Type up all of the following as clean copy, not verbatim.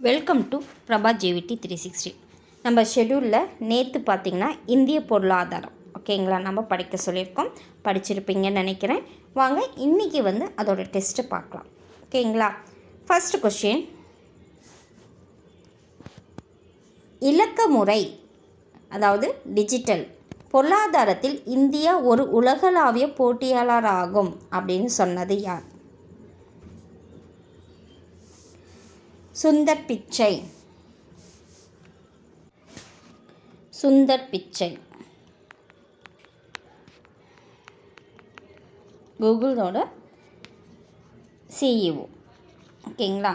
Welcome to Prabha JVT 360. நம்ம ஷெடியூலில் நேற்று பார்த்திங்கன்னா இந்திய பொருளாதாரம் ஓகேங்களா நம்ம படிக்க சொல்லியிருக்கோம். படிச்சிருப்பீங்கன்னு நினைக்கிறேன். வாங்க இன்றைக்கி அதோட டெஸ்ட்டை பார்க்கலாம். ஓகேங்களா. ஃபஸ்ட்டு கொஷின், இலக்க முறை அதாவது டிஜிட்டல் பொருளாதாரத்தில் இந்தியா ஒரு உலகளாவிய போட்டியாளராகும் அப்படின்னு சொன்னது யார்? சுந்தர் பிச்சை. சுந்தர் பிச்சை கூகுளோட சிஇஓ. ஓகேங்களா.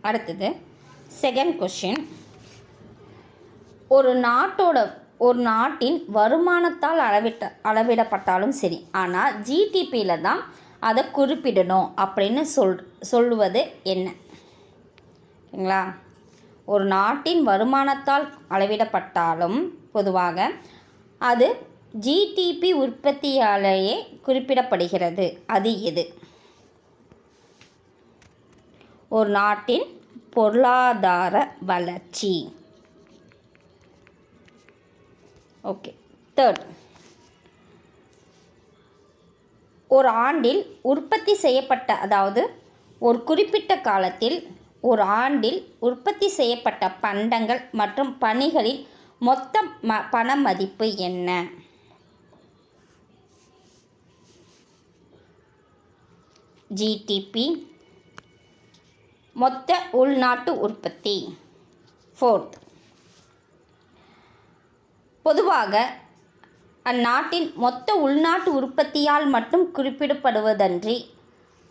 அடுத்தது செகண்ட் கொஷின், ஒரு நாட்டின் வருமானத்தால் அளவிடப்பட்டாலும் சரி, ஆனால் ஜிடிபியில் தான் அதை குறிப்பிடணும் அப்படின்னு சொல்லுவது என்ன? ஓகேங்களா. ஒரு நாட்டின் வருமானத்தால் அளவிடப்பட்டாலும் பொதுவாக அது ஜிடிபி உற்பத்தியாலேயே குறிப்பிடப்படுகிறது. அது எது? ஒரு நாட்டின் பொருளாதார வளர்ச்சி. ஓகே. தேர்ட், ஒரு ஆண்டில் உற்பத்தி செய்யப்பட்ட அதாவது ஒரு குறிப்பிட்ட காலத்தில் ஒரு ஆண்டில் உற்பத்தி செய்யப்பட்ட பண்டங்கள் மற்றும் பணிகளின் மொத்த பண மதிப்பு என்ன? ஜிடிபி, மொத்த உள்நாட்டு உற்பத்தி. ஃபோர்த், பொதுவாக அந்நாட்டின் மொத்த உள்நாட்டு உற்பத்தியால் மட்டும் குறிப்பிடப்படுவதன்றி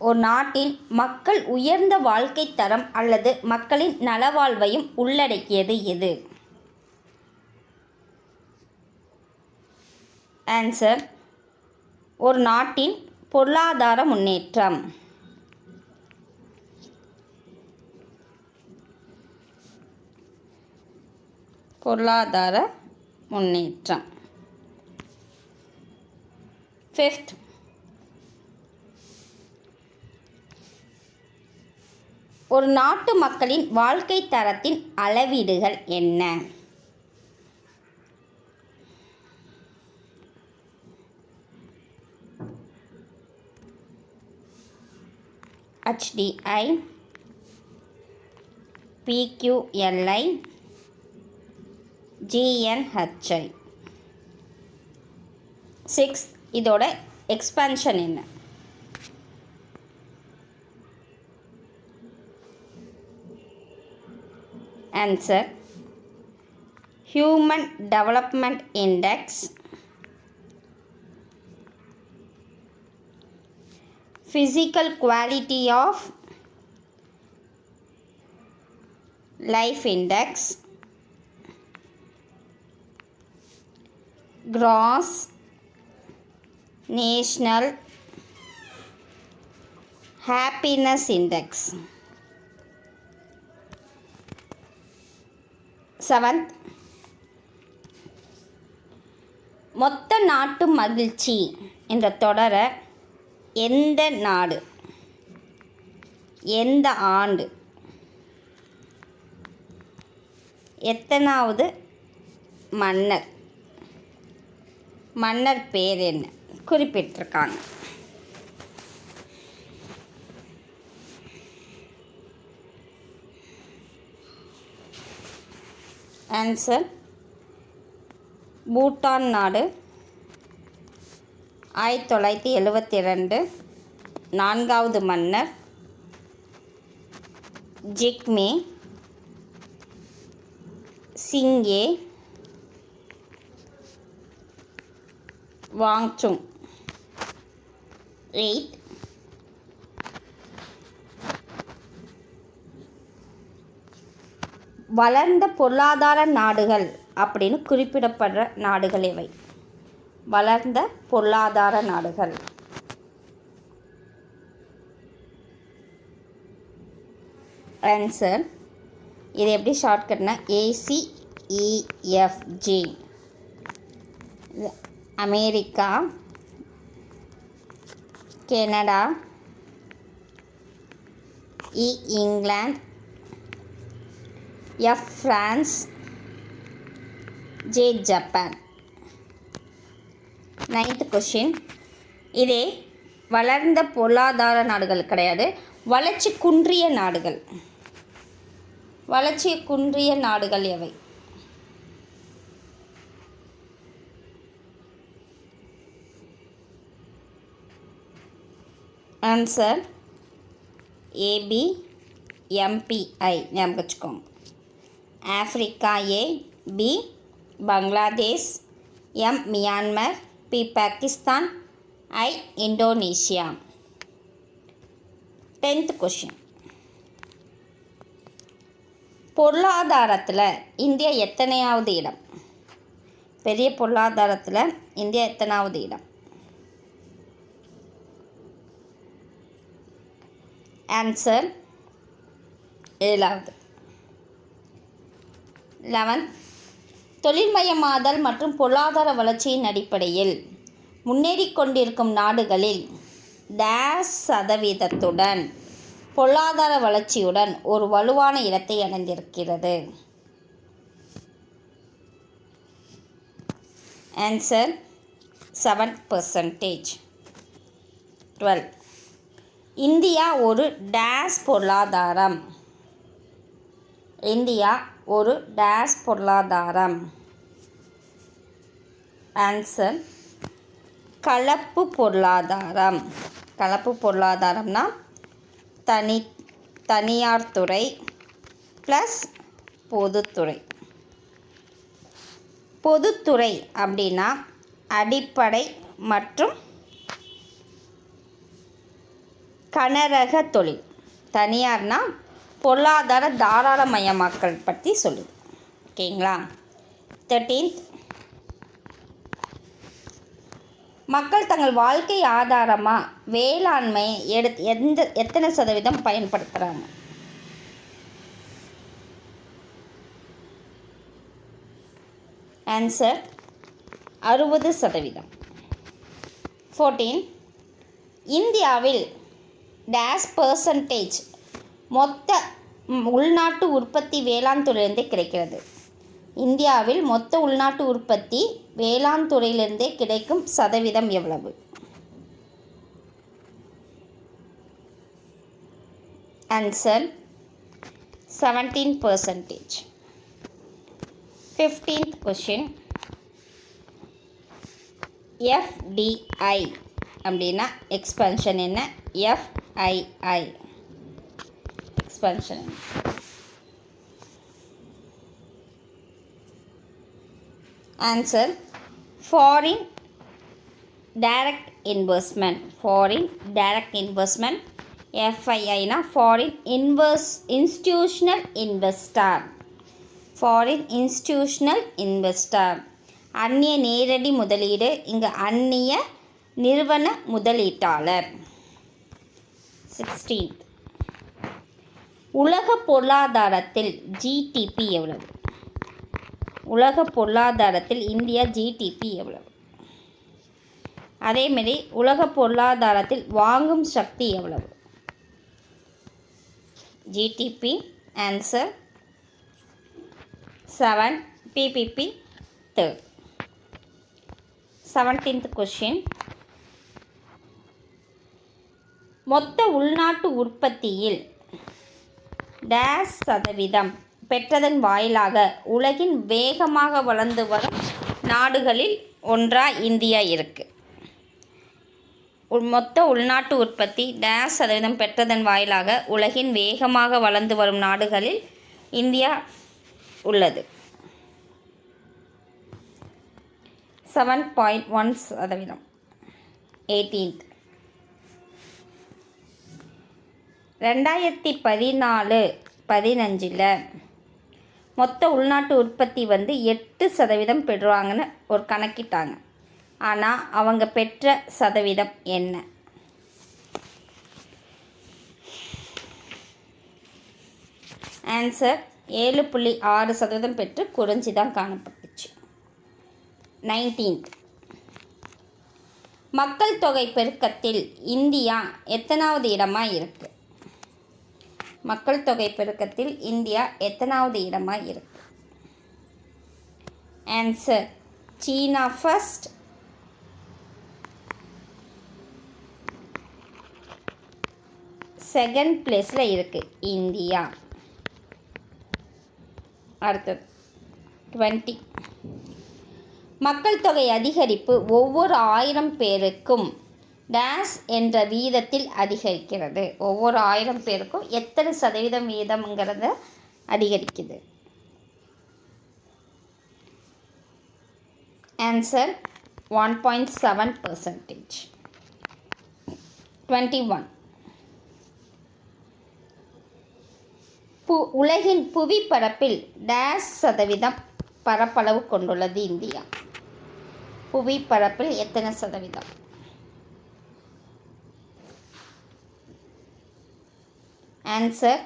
ஒரு நாட்டின் மக்கள் உயர்ந்த வாழ்க்கை தரம் அல்லது மக்களின் நலவாழ்வையும் உள்ளடக்கியது எது? ஆன்சர், ஒரு நாட்டின் பொருளாதார முன்னேற்றம். பொருளாதார முன்னேற்றம். ஃபிஃப்த், ஒரு நாட்டு மக்களின் வாழ்க்கை தரத்தின் அளவீடுகள் என்ன? HDI, PQLI, GNHI. 6, இதோட எக்ஸ்பான்ஷன் என்ன? Answer, human development index, physical quality of life index, gross national happiness index. 7th, மொத்த நாட்டு மகிழ்ச்சி என்ற தொடரை எந்த நாடு, எந்த ஆண்டு, எத்தனாவது மன்னர் பேர் என்ன குறிப்பிட்டிருக்காங்க? ஆன்சர், பூட்டான் நாடு. 1972 4வது மன்னர் ஜிக்மே சிங்கே வாங்சுங். 8, வளர்ந்த பொருளாதார நாடுகள் அப்படின்னு குறிப்பிடப்படுற நாடுகள் எவை? வளர்ந்த பொருளாதார நாடுகள். ஆன்சர், இது எப்படி ஷார்ட்கட்னா ACEFG. America, Canada, England, F France, J Japan. 9th question. இதே வளர்ந்த பொருளாதார நாடுகள் கிடையாது, வளர்ச்சி குன்றிய நாடுகள். வளர்ச்சி குன்றிய நாடுகள் எவை? ஆன்சர் ஏபி எம்பிஐ ஞாபகம் வச்சுக்கோங்க. Africa A, B Bangladesh, M Myanmar, P Pakistan, I Indonesia. 10th question. பொருளாதாரத்தில் இந்தியா எத்தனையாவது இடம்? பெரிய பொருளாதாரத்தில் இந்தியா எத்தனாவது இடம்? ஆன்சர் 7வது. 11th. தொழில்மயமாதல் மற்றும் பொருளாதார வளர்ச்சியின் அடிப்படையில் முன்னேறிக் கொண்டிருக்கும் நாடுகளில் டேஸ் சதவீதத்துடன் பொருளாதார வளர்ச்சியுடன் ஒரு வலுவான இடத்தை அடைந்திருக்கிறது. ஆன்சர் 7%. 12. இந்தியா ஒரு டேஸ் பொருளாதாரம். இந்தியா ஒரு டேஸ் பொருளாதாரம். ஆன்சர் கலப்பு பொருளாதாரம். கலப்பு பொருளாதாரம்னா தனியார் துறை ப்ளஸ் பொதுத்துறை. பொதுத்துறை அப்படின்னா அடிப்படை மற்றும் கனரக தொழில். தனியார்னா பொருளாதார தாராளமயமாக்கல் பற்றி சொல்லுது. ஓகேங்களா? 13th. மக்கள் தங்கள் வாழ்க்கை ஆதாரமாக வேளாண்மையை எத்தனை சதவீதம் பயன்படுத்துகிறாங்க? ஆன்சர் 60%. 14. இந்தியாவில் டேஸ் பர்சன்டேஜ் மொத்த உள்நாட்டு உற்பத்தி வேளாண் துறையிலிருந்தே கிடைக்கிறது? இந்தியாவில் மொத்த உள்நாட்டு உற்பத்தி வேளாண் துறையிலிருந்தே கிடைக்கும் சதவீதம் எவ்வளவு? ஆன்சர் 17%. 15th question. எஃப்டிஐ அப்படின்னா எக்ஸ்பென்ஷன் என்ன? FII expansion. Answer foreign direct investment. Foreign direct investment. எஃப்ஐஐனா foreign institutional investor. Foreign institutional investor. அந்நிய நேரடி முதலீடு, இங்கே அந்நிய நிறுவன முதலீட்டாளர். 16th. உலக பொருளாதாரத்தில் ஜிடிபி எவ்வளவு? உலக பொருளாதாரத்தில் இந்தியா ஜிடிபி எவ்வளவு? அதேமாரி உலக பொருளாதாரத்தில் வாங்கும் சக்தி எவ்வளவு? GDP. Answer 7. PPP 3rd. 17th question. மொத்த உள்நாட்டு உற்பத்தியில் டேஸ் சதவீதம் பெற்றதன் வாயிலாக உலகின் வேகமாக வளர்ந்து வரும் நாடுகளில் ஒன்றாக இந்தியா இருக்குது. மொத்த உள்நாட்டு உற்பத்தி டேஸ் சதவீதம் பெற்றதன் வாயிலாக உலகின் வேகமாக வளர்ந்து வரும் நாடுகளில் இந்தியா உள்ளது. 7.1%. 18th. 2014-15 மொத்த உள்நாட்டு உற்பத்தி 8% பெறுவாங்கன்னு ஒரு கணக்கிட்டாங்க. ஆனால் அவங்க பெற்ற சதவீதம் என்ன? ஆன்சர் 7.6% பெற்று குறைஞ்சி தான் காணப்பட்டுச்சு. 19th. மக்கள் தொகை பெருக்கத்தில் இந்தியா எத்தனாவது இடமாக இருக்குது? மக்கள் தொகை பெருக்கத்தில் இந்தியா எத்தனாவது இடமாக இருக்கு? ஆன்சர் சீனா ஃபர்ஸ்ட், செகண்ட் பிளேஸில் இருக்குது இந்தியா. அடுத்தது 20. மக்கள் தொகை அதிகரிப்பு ஒவ்வொரு 1000 பேருக்கும் டேஸ் என்ற வீதத்தில் அதிகரிக்கிறது. ஒவ்வொரு 1000 பேருக்கும் எத்தனை சதவீதம் வீதம்ங்கிறத அதிகரிக்குது? ஆன்சர் 1.7%. 21. உலகின் புவிப்பரப்பில் டேஸ் சதவீதம் பரப்பளவு கொண்டுள்ளது இந்தியா? புவிப்பரப்பில் எத்தனை சதவீதம்? ஆன்சர்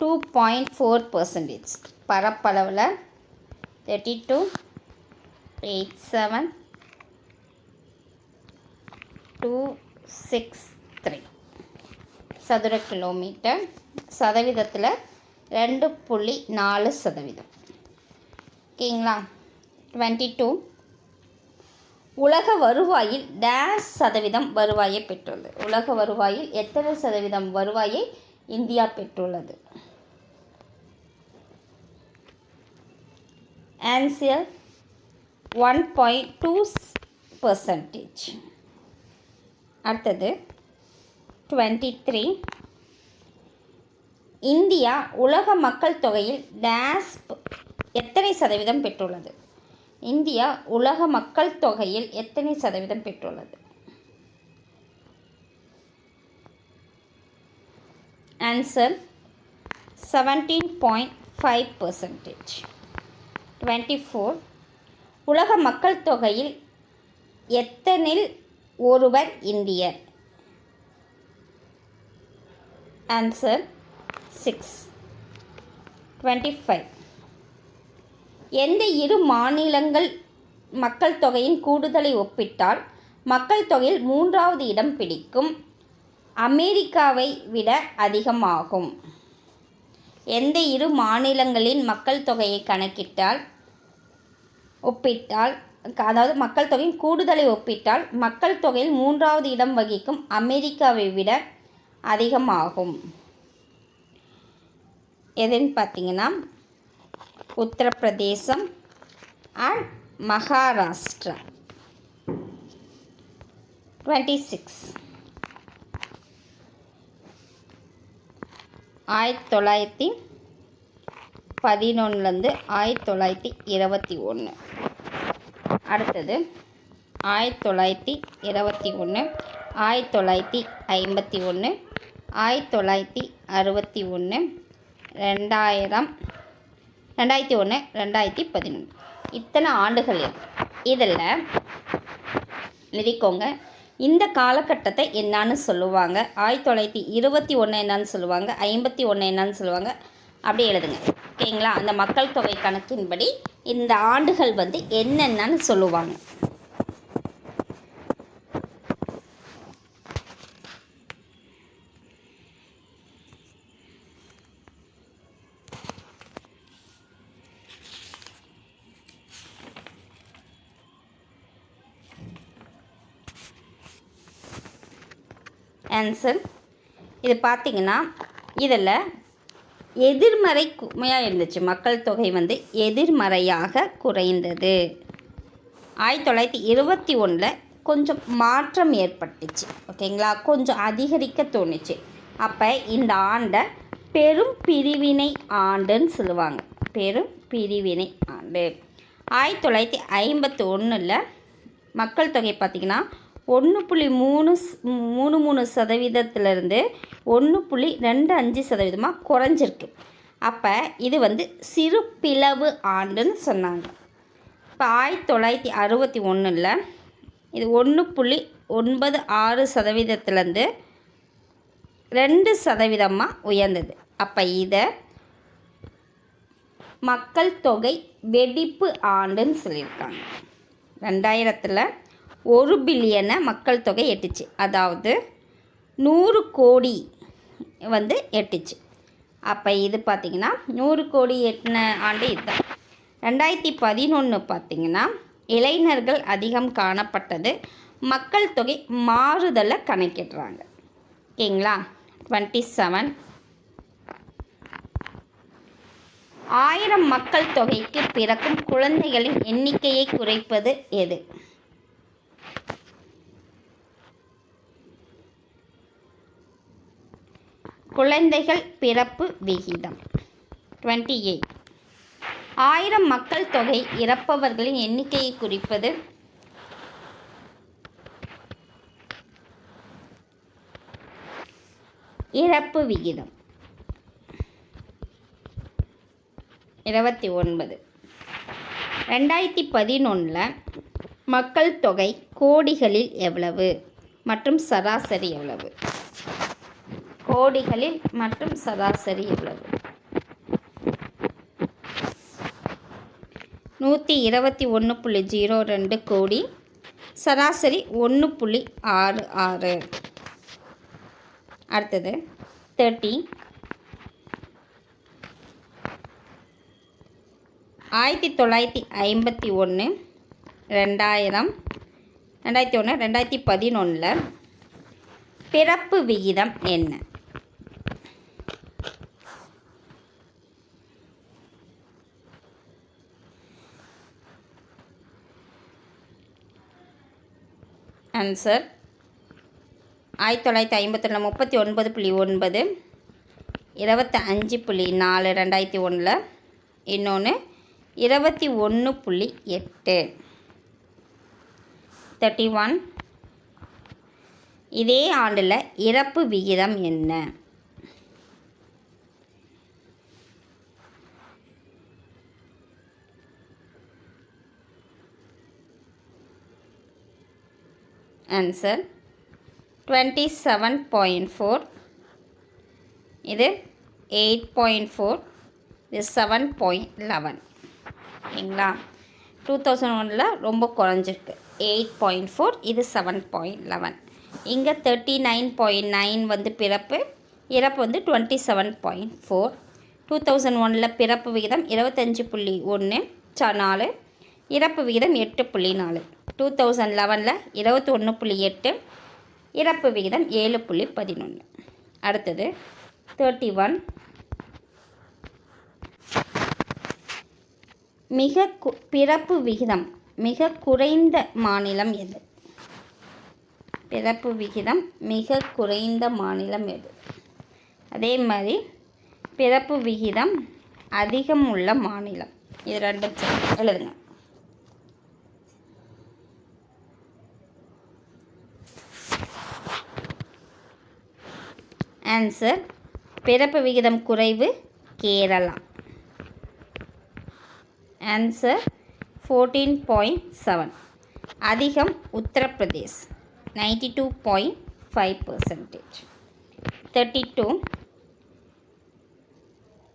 2.4%. பரப்பளவில் 32.87.263 சதுர கிலோமீட்டர். சதவீதத்தில் 2.4%. ஓகேங்களா? 22. உலக வருவாயில் டேஸ் சதவீதம் வருவாயை பெற்றுள்ளது? உலக வருவாயில் எத்தனை சதவீதம் வருவாயை இந்தியா பெற்றுள்ளது? ஆன்சர் 1.2%. அடுத்தது 23. இந்தியா உலக மக்கள் தொகையில் டேஸ் எத்தனை சதவீதம் பெற்றுள்ளது? இந்தியா உலக மக்கள் தொகையில் எத்தனை சதவீதம் பெற்றுள்ளது? ஆன்சர் 17.5%. 24. உலக மக்கள் தொகையில் எத்தனில் ஒருவர் இந்தியர்? ஆன்சர் 6. 25. எந்த இரு மாநிலங்கள் மக்கள் தொகையின் கூடுதலை ஒப்பிட்டால் மக்கள் தொகையில் 3வது இடம் பிடிக்கும்? அமெரிக்காவை விட அதிகமாகும்? எந்த இரு மாநிலங்களின் மக்கள் தொகையை ஒப்பிட்டால் அதாவது மக்கள் தொகையின் கூடுதலை ஒப்பிட்டால் மக்கள் தொகையில் 3வது இடம் வகிக்கும் அமெரிக்காவை விட அதிகமாகும்? எதுன்னு பார்த்தீங்கன்னா உத்தரப்பிரதேசம் அண்ட் மகாராஷ்டிரா. 26. 1911 1921. அடுத்தது 1921, 1951, 1961, 2000, 2001, 2011. இத்தனை ஆண்டுகள் இதில் எழுதிக்கோங்க. இந்த காலகட்டத்தை என்னான்னு சொல்லுவாங்க? 1921 என்னன்னு சொல்லுவாங்க? 51 என்னன்னு சொல்லுவாங்க? அப்படி எழுதுங்க. ஓகேங்களா? அந்த மக்கள் தொகை கணக்கின்படி இந்த ஆண்டுகள் என்னென்னு சொல்லுவாங்க? ஆன்சர் இது பார்த்திங்கன்னா இதில் எதிர்மறையாக இருந்துச்சு. மக்கள் தொகை எதிர்மறையாக குறைந்தது. 1921 கொஞ்சம் மாற்றம் ஏற்பட்டுச்சு. ஓகேங்களா? கொஞ்சம் அதிகரிக்க தோணுச்சு. அப்போ இந்த ஆண்டை பெரும் பிரிவினை ஆண்டுன்னு சொல்லுவாங்க. பெரும் பிரிவினை ஆண்டு. 1951 மக்கள் தொகை பார்த்திங்கன்னா 1.33% 1.25% குறைஞ்சிருக்கு. அப்போ இது சிறு பிளவு ஆண்டுன்னு சொன்னாங்க. இப்போ 1961 இது 1.96% 2% உயர்ந்தது. அப்போ இதை மக்கள் தொகை வெடிப்பு ஆண்டுன்னு சொல்லியிருக்காங்க. 2000 1 பில்லியனை மக்கள் தொகை எட்டுச்சு. அதாவது 100 கோடி எட்டுச்சு. அப்போ இது பார்த்திங்கன்னா 100 கோடி எட்டின ஆண்டு இதுதான். 2011 பார்த்திங்கன்னா இளைஞர்கள் அதிகம் காணப்பட்டது, மக்கள் தொகை மாறுதலை கணக்கிடுறாங்க. ஓகேங்களா. 27 1000 மக்கள் தொகைக்கு பிறக்கும் குழந்தைகளின் எண்ணிக்கையை குறைப்பது எது? குழந்தைகள் பிறப்பு விகிதம். 28 1000 மக்கள் தொகை இறப்பவர்களின் எண்ணிக்கையை குறிப்பது இறப்பு விகிதம். 29 2011 மக்கள் தொகை கோடிகளில் எவ்வளவு மற்றும் சராசரி எவ்வளவு? கோடிகளில் மற்றும் சராசரி எவ்வளவு? 121.02 கோடி, சராசரி 1.66. அடுத்தது 30 1951 2000 2011 பிறப்பு விகிதம் என்ன? ஆன்சர் 1951 39.9, 25.4 2001, இன்னொன்று 21.8. 31 இதே ஆண்டில் இறப்பு விகிதம் என்ன? ஆன்சர் 27.4, இது 8.4, இது 7.11. சரிங்களா. 2001 ரொம்ப குறைஞ்சிருக்கு, 8.4, இது 7.11. இங்கே 39.9 வந்து பிறப்பு, இறப்பு வந்து 27.4. 2001 பிறப்பு விகிதம் 25.1 4, இறப்பு விகிதம் 8.4. 2011 21.8, இறப்பு விகிதம் 7.11. அடுத்தது 31 பிறப்பு விகிதம் மிக குறைந்த மாநிலம் எது? பிறப்பு விகிதம் மிக குறைந்த மாநிலம் எது? அதே மாதிரி பிறப்பு விகிதம் அதிகம் உள்ள மாநிலம், இது ரெண்டும் எழுதுங்க. ஆன்சர் பிறப்பு விகிதம் குறைவு கேரளா. ஆன்சர் 14.7. அதிகம் உத்தரப்பிரதேஷ் 92.5%. 32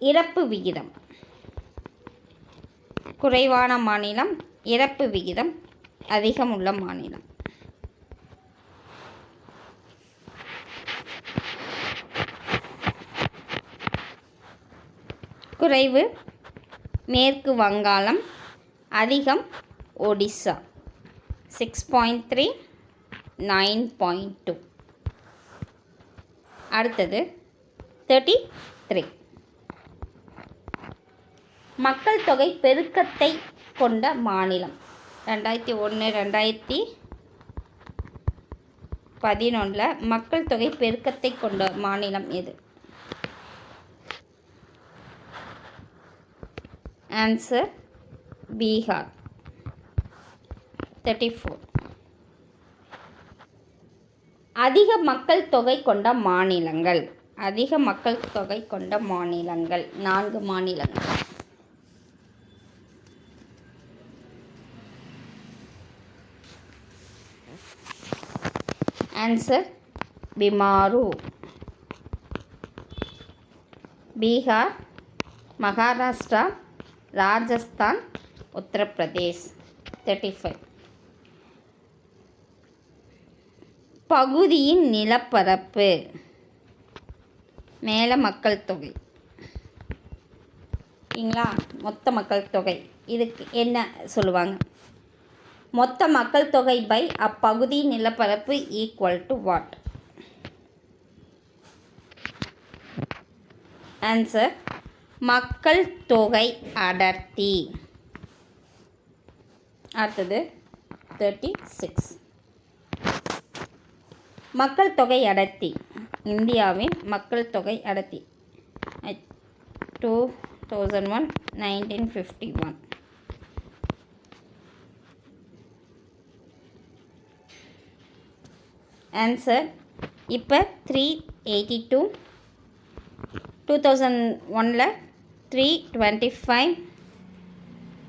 இறப்பு விகிதம் குறைவான மாநிலம், இறப்பு விகிதம் அதிகம் உள்ள மாநிலம். குறைவு மேற்கு வங்காளம், அதிகம் ஒடிசா 6.3 9.2. அடுத்தது 33 மக்கள் தொகை பெருக்கத்தை கொண்ட மாநிலம். 2001 2011 மக்கள் தொகை பெருக்கத்தை கொண்ட மாநிலம் எது? ஆன்சர் பீகார். 34 அதிக மக்கள் தொகை கொண்ட மாநிலங்கள். அதிக மக்கள் தொகை கொண்ட மாநிலங்கள் 4 மாநிலங்கள். ஆன்சர் பிமாரு. பீகார், மகாராஷ்டிரா, ராஜஸ்தான், உத்தரப்பிரதேஷ். 35 பகுதியின் நிலப்பரப்பு மேல மக்கள் தொகை. ஓகேங்களா? மொத்த மக்கள் தொகை இதுக்கு என்ன சொல்லுவாங்க? மொத்த மக்கள் தொகை பை அப்பகுதி நிலப்பரப்பு ஈக்குவல் டு வாட்? ஆன்சர் மக்கள் தொகை அடர்த்தி. அடுத்தது 36. மக்கள் தொகை அடர்த்தி, இந்தியாவின் மக்கள் தொகை அடர்த்தி 2001 1951. ஆன்சர் இப்போ 382, 2001 325,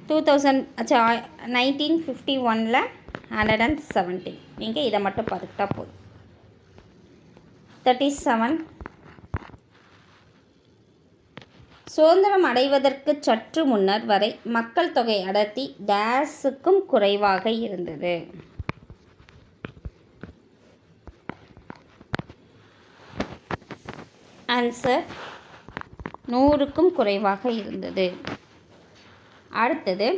1951 117. நீங்கள் இதை மட்டும் பார்த்துக்கிட்டா போதும். 37. சுதந்திரம் அடைவதற்கு சற்று முன்னர் வரை மக்கள் தொகை அடர்த்தி டேஸுக்கும் குறைவாக இருந்தது. ஆன்சர் 100க்கும் குறைவாக இருந்தது. அடுத்தது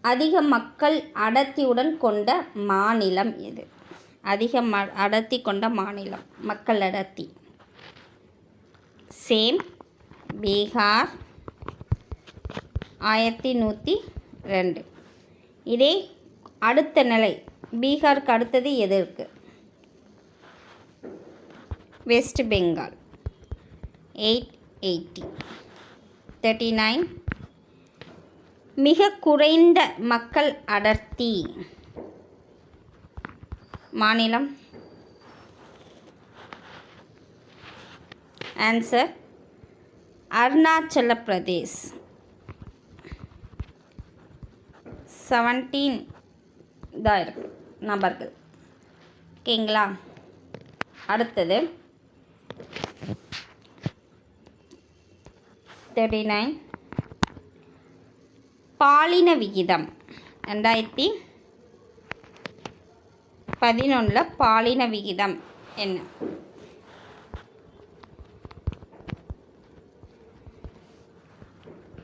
அதிக மக்கள் அடர்த்தியுடன் கொண்ட மாநிலம் எது? அதிக அடர்த்தி கொண்ட மாநிலம், மக்கள் அடர்த்தி. சேம் பீகார் 1102. இதே அடுத்த நிலை பீகாருக்கு அடுத்தது எது இருக்குது? வெஸ்ட் பெங்கால் 880. 39. மிக குறைந்த மக்கள் அடர்த்தி மாநிலம். ஆன்சர் அருணாச்சல பிரதேஷ் 17 தான் இருக்கு நபர்கள். ஓகேங்களா? அடுத்தது 39. பாலின விகிதம் 2011 பாலின விகிதம் என்ன?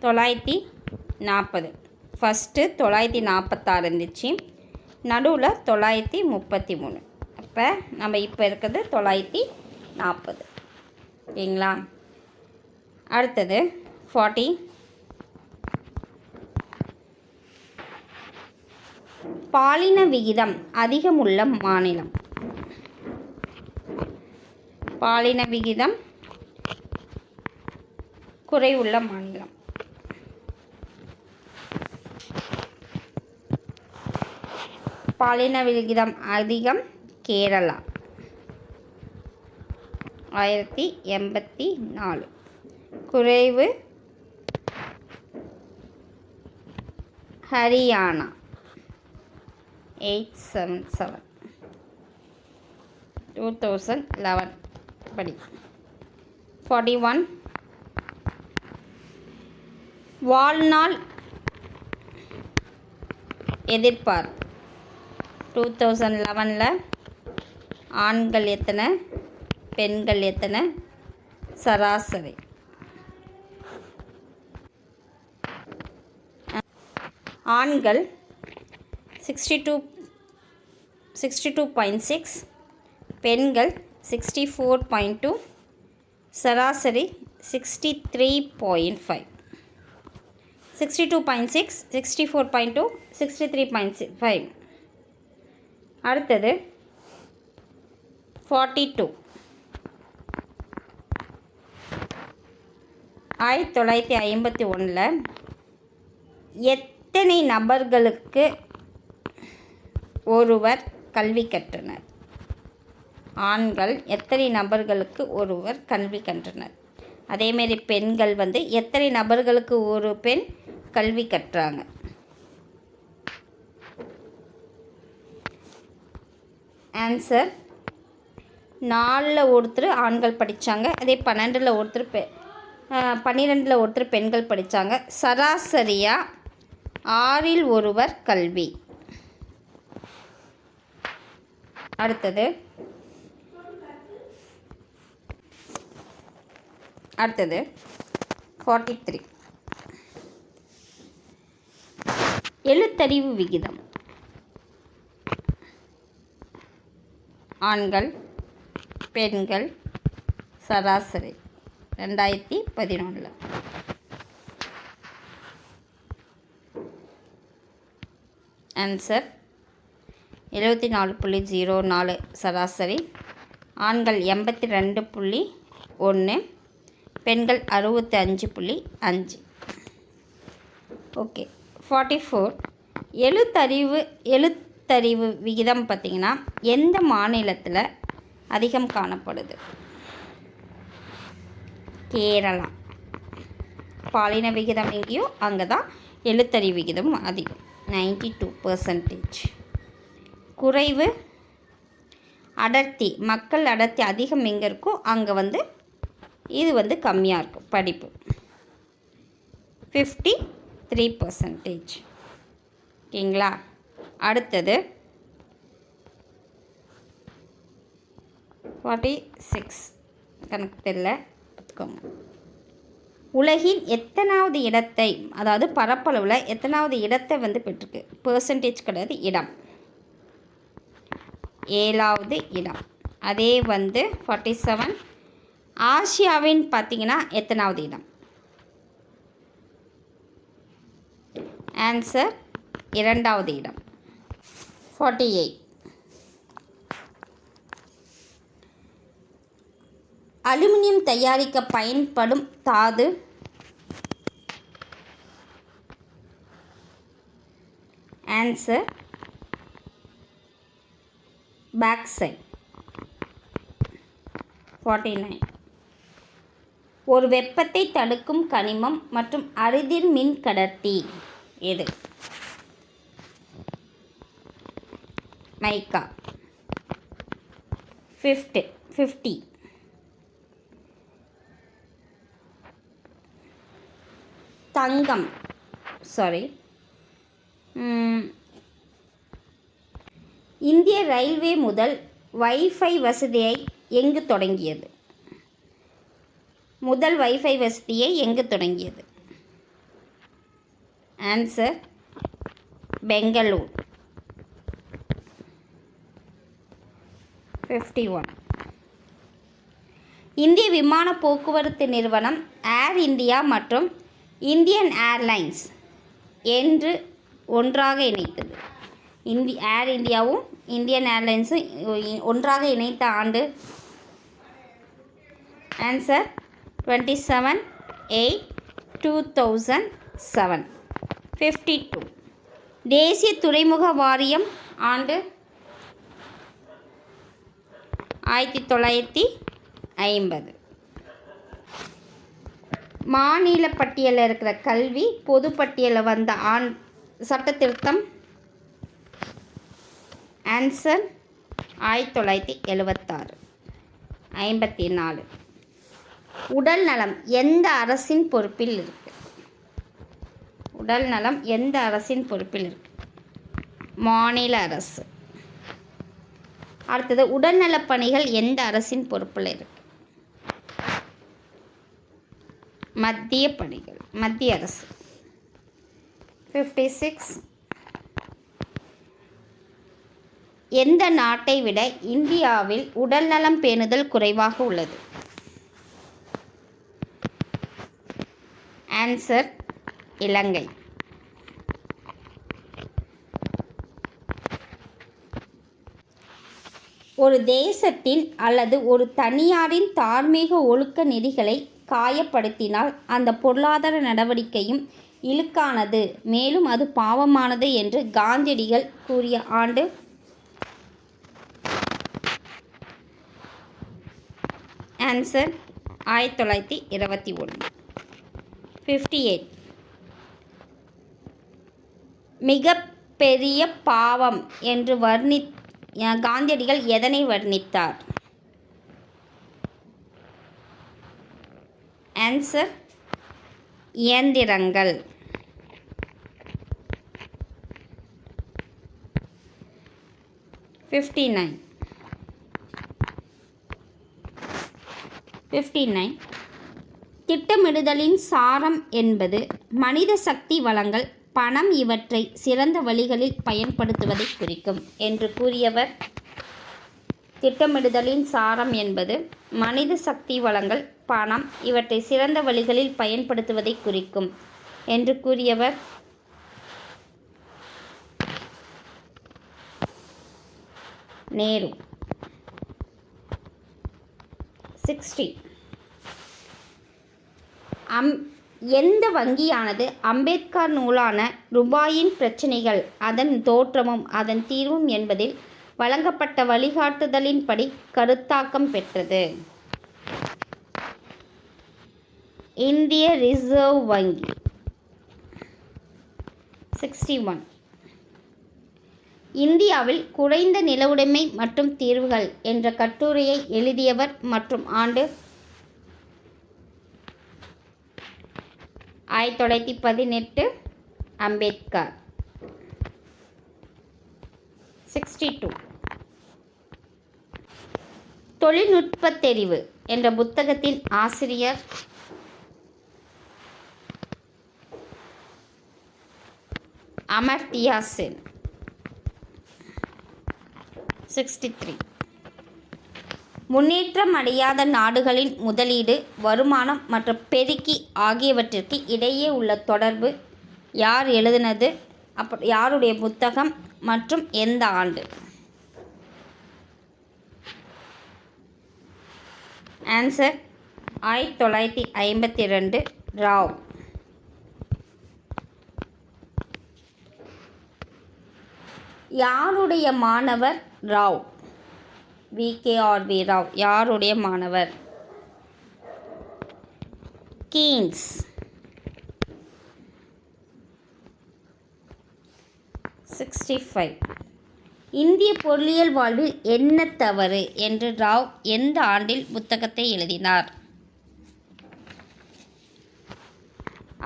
தொள்ளாயிரத்தி 40. ஃபஸ்ட்டு 946 இருந்துச்சு, நடுவில் 933. அப்போ நம்ம இப்போ இருக்கிறது 940. ஓகேங்களா? அடுத்தது 40. பாலின விகிதம் அதிகமுள்ள மாநிலம். பாலின விகிதம் குறைவுள்ள மாநிலம். பாலின விகிதம் அதிகம் கேரளா 1084. குறைவு ஹரியானா 877. 2011 படி. 41. வாழ்நாள் எதிர்பார்ப்பு 2011 ஆண்கள் எத்தனை, பெண்கள் எத்தனை, சராசரி. ஆண்கள் 62.6, பெண்கள் 64.2, சராசரி 63.5. 62.6, 64.2, 63.5. அடுத்தது 42. 1951 எத்தனை நபர்களுக்கு ஒருவர் கல்வி கற்றனர்? ஆண்கள் எத்தனை நபர்களுக்கு ஒருவர் கல்வி கற்றனர்? அதேமாரி பெண்கள் எத்தனை நபர்களுக்கு ஒரு பெண் கல்வி கற்றாங்க? ஆன்சர் 4 ஒருத்தர் ஆண்கள் படித்தாங்க, அதே 12 ஒருத்தர் பெண்கள் படித்தாங்க. சராசரியாக 6 ஒருவர் கல்வி. அடுத்தது அடுத்தது 43. எழுத்தறிவு விகிதம். ஆண்கள் பெண்கள் சராசரி 2011. ஆன்சர் 74.04 சராசரி. ஆண்கள் 82.1, பெண்கள் 65.5. ஓகே. 44. எழுத்தறிவு விகிதம் பார்த்திங்கன்னா எந்த மாநிலத்தில் அதிகம் காணப்படுது? கேரளா. பாலின விகிதம் எங்கேயோ அங்கே தான் எழுத்தறிவு விகிதம் அதிகம், 92%. குறைவு அடர்த்தி, மக்கள் அடர்த்தி அதிகம் எங்கே இருக்கோ அங்கே இது கம்மியாக இருக்கும் படிப்பு, 53%. ஓகேங்களா? அடுத்தது 46. கணக்கு தெரியல, பார்த்துக்கோங்க. உலகின் எத்தனாவது இடத்தை, அதாவது பரப்பளவில் எத்தனாவது இடத்தை பெற்றிருக்கு? பெர்சன்டேஜ் கிடையாது, இடம். 7வது இடம். அதே 47. ஆசியாவின் பார்த்திங்கன்னா எத்தனாவது இடம்? ஆன்சர் 2வது இடம், 48. அலுமினியம் தயாரிக்க பயன்படும் தாது? Answer bauxite, 49. ஒரு வெப்பத்தை தடுக்கும் கனிமம் மற்றும் அரிதிர் மின் கடத்தி எது? மைக்கா, 50. தங்கம், இந்திய ரயில்வே முதல் வைஃபை வசதியை எங்கு தொடங்கியது? முதல் வைஃபை வசதியை எங்கு தொடங்கியது? ஆன்சர் பெங்களூர், 51. இந்திய விமான போக்குவரத்து நிறுவனம் ஏர் இந்தியா மற்றும் இந்தியன் ஏர்லைன்ஸ் என்று ஒன்றாக இணைத்தது. ஏர் இந்தியாவும் இந்தியன் ஏர்லைன்ஸும் ஒன்றாக இணைத்த ஆண்டு? ஆன்சர் 27/8/2007, 52. தேசிய துறைமுக வாரியம் ஆண்டு? 1950. மாநில பட்டியலில் இருக்கிற கல்வி பொது பட்டியலில் வந்த சட்ட திருத்தம்? ஆன்சர் 1976, 54. உடல் நலம் எந்த அரசின் பொறுப்பில் இருக்கு? உடல் நலம் எந்த அரசின் பொறுப்பில் இருக்கு? மாநில அரசு. அடுத்தது உடல்நலப் பணிகள் எந்த அரசின் பொறுப்பில் இருக்கு? மத்திய பணிகள், மத்திய அரசு, 56. எந்த நாட்டை விட இந்தியாவில் உடல்நலம் பேணுதல் குறைவாக உள்ளது? ஆன்சர் இலங்கை. ஒரு தேசத்தின் அல்லது ஒரு தனியாரின் தார்மீக ஒழுக்க நெறிகளை காயப்படுத்தினால் அந்த பொருளாதார நடவடிக்கையும் இழுக்கானது, மேலும் அது பாவமானது என்று காந்தியடிகள் கூறிய ஆண்டு? ஆன்சர் 1921, 58. மிகப்பெரிய பாவம் என்று காந்தியடிகள் எதனை வர்ணித்தார்? ஆன்சர் இயந்திரங்கள். 59. திட்டமிடுதலின் சாரம் என்பது மனித சக்தி வளங்கள், பணம் இவற்றை சிறந்த வழிகளில் பயன்படுத்துவதை குறிக்கும் என்று கூறியவர். திட்டமிடுதலின் சாரம் என்பது மனித சக்தி வளங்கள், பணம் இவற்றை சிறந்த வழிகளில் பயன்படுத்துவதை குறிக்கும் என்று கூறியவர். நேரு. 60. எந்த வங்கியானது அம்பேத்கர் நூலான ரூபாயின் பிரச்சினைகள், அதன் தோற்றமும் அதன் தீர்வும் என்பதில் வழங்கப்பட்ட வழிகாட்டுதலின்படி கருத்தாக்கம் பெற்றது? இந்திய ரிசர்வ் வங்கி. 61. இந்தியாவில் குறைந்த நிலவுடைமை மற்றும் தீர்வுகள் என்ற கட்டுரையை எழுதியவர் மற்றும் ஆண்டு? 1918. அம்பேத்கர். 62. தொழில்நுட்பத் தெரிவு என்ற புத்தகத்தின் ஆசிரியர்? அமர்த்தியா சென். 63. முன்னேற்றம் அடையாத நாடுகளின் முதலீடு, வருமானம் மற்றும் பெருக்கி ஆகியவற்றிற்கு இடையே உள்ள தொடர்பு யார் எழுதினது? யாருடைய புத்தகம் மற்றும் எந்த ஆண்டு? ஆன்சர் 1952. ராவ். யாருடைய மாணவர் ராவ்? VKRV ராவ் யாருடைய மாணவர்? கீன்ஸ். 65. இந்திய பொருளியல் வாழ்வில் என்ன தவறு என்று ராவ் எந்த ஆண்டில் புத்தகத்தை எழுதினார்?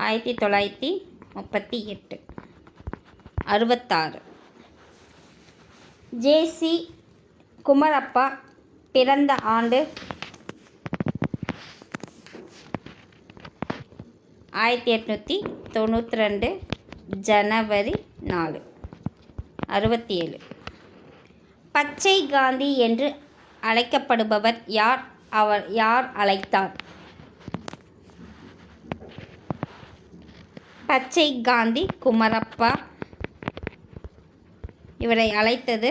1938. 66. ஜே.சி. குமரப்பா பிறந்த ஆண்டு? 1892. ஜனவரி 4. 67. பச்சை காந்தி என்று அழைக்கப்படுபவர் யார்? அவர் யார் அழைத்தார்? பச்சை காந்தி குமரப்பா. இவரை அழைத்தது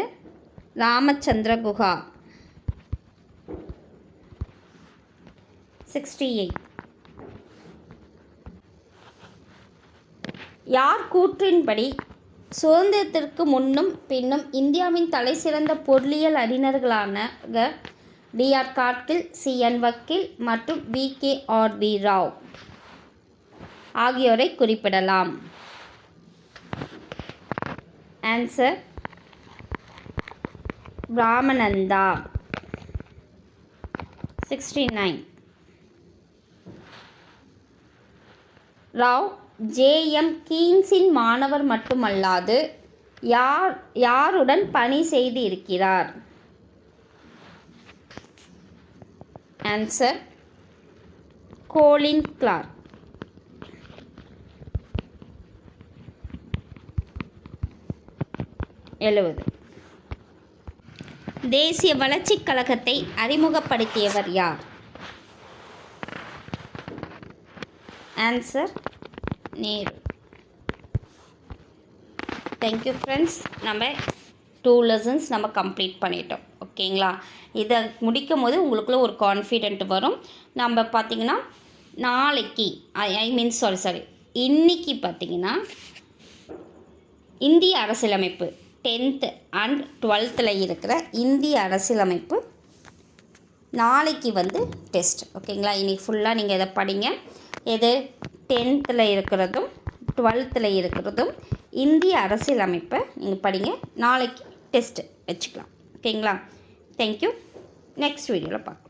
ராமச்சந்திர குஹா. 68. யார் கூற்றின்படி சுதந்திரத்திற்கு முன்னும் பின்னும் இந்தியாவின் தலைசிறந்த பொருளியல் அறிஞர்களான DR காட்கில், CN வக்கீல் மற்றும் VKRV ராவ் ஆகியோரை குறிப்பிடலாம்? ஆன்சர் ராமநந்தா. 69. ராவ் J.M. கீன்ஸின் மாணவர் மட்டுமல்லாது யாருடன் பணி செய்து இருக்கிறார்? Answer Colin Clark. 70. தேசிய வளர்ச்சிக் கழகத்தை அறிமுகப்படுத்தியவர் யார்? ஆன்சர் நேரு. Thank you friends. நம்ம 2 lessons நம்ம கம்ப்ளீட் பண்ணிட்டோம். ஓகேங்களா? இதை முடிக்கும் போது உங்களுக்குள்ள ஒரு கான்ஃபிடென்ட் வரும். நம்ம பார்த்திங்கன்னா நாளைக்கு இன்னைக்கு பார்த்திங்கன்னா இந்திய அரசியலமைப்பு 10th and 12th இருக்கிற இந்திய அரசியலமைப்பு நாளைக்கு டெஸ்ட். ஓகேங்களா? இன்றைக்கி ஃபுல்லாக நீங்கள் இதை படிங்க. எது 10th இருக்கிறதும் 12th இருக்கிறதும் இந்திய அரசியலமைப்பை நீங்கள் படிங்க. நாளைக்கு டெஸ்ட்டு வச்சுக்கலாம். ஓகேங்களா? தேங்க்யூ. நெக்ஸ்ட் வீடியோவில் பார்க்கலாம்.